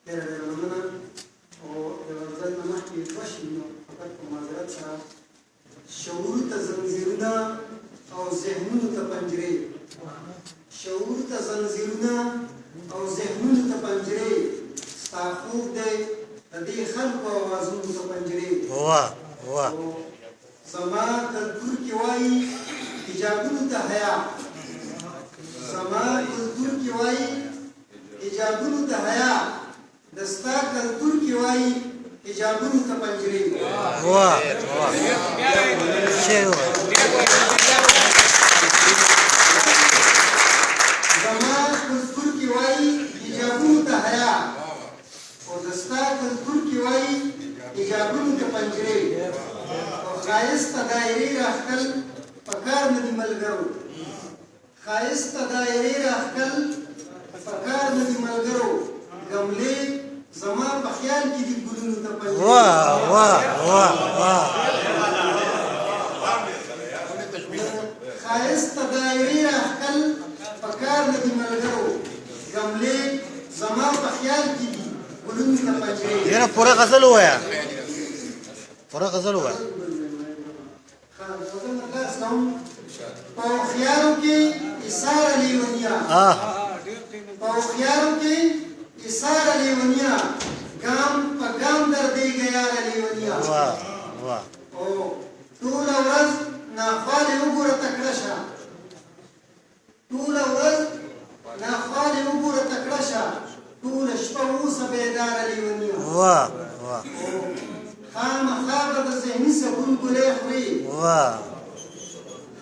ډېره ډېره مننه. او یو ځل نه مخکې دوه شي نو فقط په معذرت سره شعور ته زنځیرونه او ذهنونو ته پنجرې، شعور ته زنځیرونه او ذهنونو ته پنجرې، ستا خوب دی د دې خلکو اوازونو ته پنجرې. زما کلتور کې وایي حجابونو ته حیا، زما کلتور کې وایي حجابونو ته حیا، د ستا کلتور کې وایي حجابونو ته پنجرې. زما کلتور کې وایي حجابونو ته حیا، او د ستا کلتور کې وایي حجابونو ته پنجرې. او ښایسته دایرې راښکل پکار نه دي ملګرو، ښایسته دایرې راښکل پکار نه دي ملګرو، ګملې زما په خیال کې دي ګلونو ته پنجرې. ښایسته دایرې راښکل پکار نه دي ملګرو، ګملې زما په خیال کې دي ګلونو ته پنجرې. یاره پوره غزل ووایه، پوره غزل ووایه. په هوښیارو کې ایثاره لیونیا، په هوښیارو کې ایثاره لیونیا، ګام په ګام دردېږه یاره لیونیا. او ټوله ورځ ناخوالې وګوره تکړه شه، ټوله ورځ ناخوالې وګوره تکړه شه، ټوله شپه اوسه بیداره لیونیا. خامخا به د ذهني سکون ګلۍ خوري،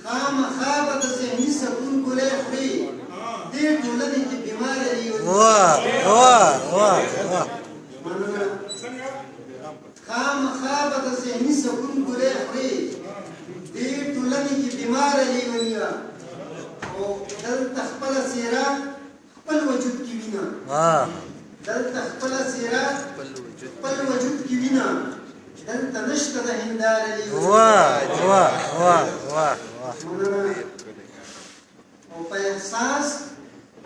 خامخا به د ذهني سکون ګلۍ خوري، دې ټولنې کې بیماره لیونیا. خامخا به د ذهني سکون ګلۍ خوري، دې ټولنې کې بیماره لیونیا. او دلته خپله څېره خپل وجود کې وینه، دلته خپله څېره خپل وجود کې وینه، دلته نشته د هنداره لیونیا. او په احساس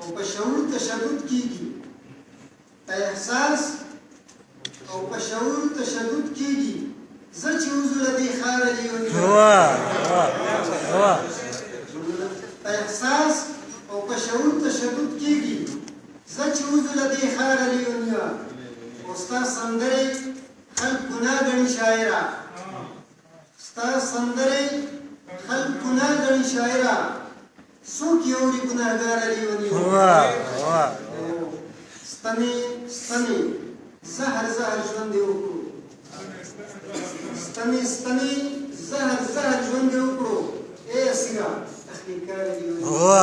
او په شعور تشدد کېږي، په احساس او په شعور تشدد کېږي، زه چې وځو له دې ښاره لیونیا. په احساس او په شعور تشدد کېږي، زه چې وځو له دې ښاره لیونیا. او ستا سندرې خلک ګناه ګڼي شاعره، ستا سندرې خلک ګناه ګڼي شاعره، څوک یې اوري ګناهګاره لیونیا. ستنې ستنې زهر زهر ژوند یې وکړو، ستنې ستنې زهر زهر ژوند یې وکړو، ای اسیره تخلیقاره لیونیا.